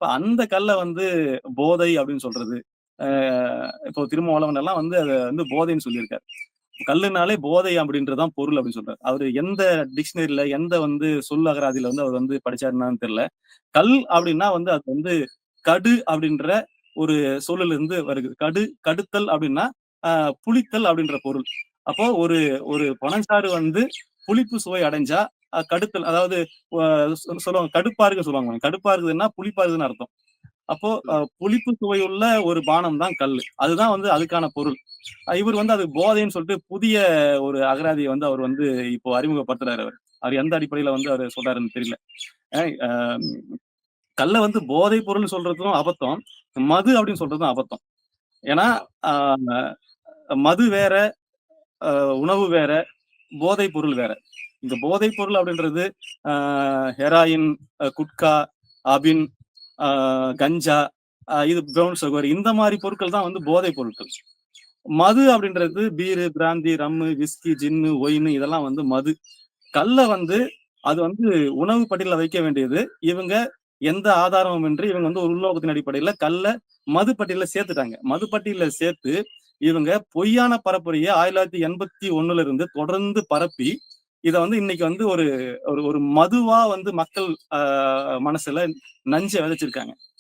இப்ப அந்த கல்ல வந்து போதை அப்படின்னு சொல்றது. அ இப்போ திருமாவளவன் எல்லாம் வந்து அத வந்து போதைன்னு சொல்லியிருக்காரு. கல்லுனாலே போதை அப்படின்றது தான் பொருள் அப்படின்னு சொல்றாரு. அவரு எந்த டிக்ஷனரில, எந்த வந்து சொல் அகராதியில வந்து அவர் வந்து படிச்சாருன்னான்னு தெரியல. கல் அப்படின்னா வந்து அது வந்து கடு அப்படின்ற ஒரு சொல்லுல இருந்து வருது. கடுத்தல் அப்படின்னா, அ புளித்தல் அப்படின்ற பொருள். அப்போ ஒரு ஒரு பனஞ்சாறு வந்து புளிப்பு சுவை அடைஞ்சா, கடுத்தல் அதாவது சொல்லுவாங்க கடுப்பா இருக்குன்னு சொல்லுவாங்க. கடுப்பா இருக்குதுன்னா, புளிப்பா இருக்குதுன்னு அர்த்தம். அப்போ புளிப்பு சுவையுள்ள ஒரு பானம் தான் கல்லு. அதுதான் வந்து அதுக்கான பொருள். இவர் வந்து அது போதைன்னு சொல்லிட்டு புதிய ஒரு அகராதிய வந்து அவர் வந்து இப்போ அறிமுகப்படுத்துறாரு அவரு. அவர் எந்த அடிப்படையில வந்து அவரு சொல்றாருன்னு தெரியல. அ அ கல்ல வந்து போதை பொருள்னு சொல்றதும் அபத்தம். மது அப்படின்னு சொல்றதும் அபத்தம். ஏன்னா, ஆ மது வேற, உணவு வேற, போதை பொருள் வேற. இந்த போதை பொருள் அப்படின்றது ஆ ஹெராயின், குட்கா, அபின், ஆ கஞ்சா, இது பிரவுன் சுகர் இந்த மாரி பொருட்கள் தான் வந்து போதை பொருட்கள். மது அப்படின்றது பீரு, பிராந்தி, ரம்மு, விஸ்கி, ஜின்னு, ஒயின்னு இதெல்லாம் வந்து மது. கல்ல வந்து அது வந்து உணவு பட்டியல்ல வைக்க வேண்டியது. இவங்க எந்த ஆதாரமுமின்றி இவங்க வந்து ஒரு உள்நோக்கத்தின் அடிப்படையில கல்ல மது பட்டியல்ல சேர்த்துட்டாங்க. மது பட்டியல்ல சேர்த்து இவங்க பொய்யான பரப்புரைய 1981ல இருந்து தொடர்ந்து பரப்பி, இத வந்து இன்னைக்கு வந்து ஒரு ஒரு ஒரு மதுவா வந்து மக்கள் மனசுல நஞ்ச விதைச்சிருக்காங்க.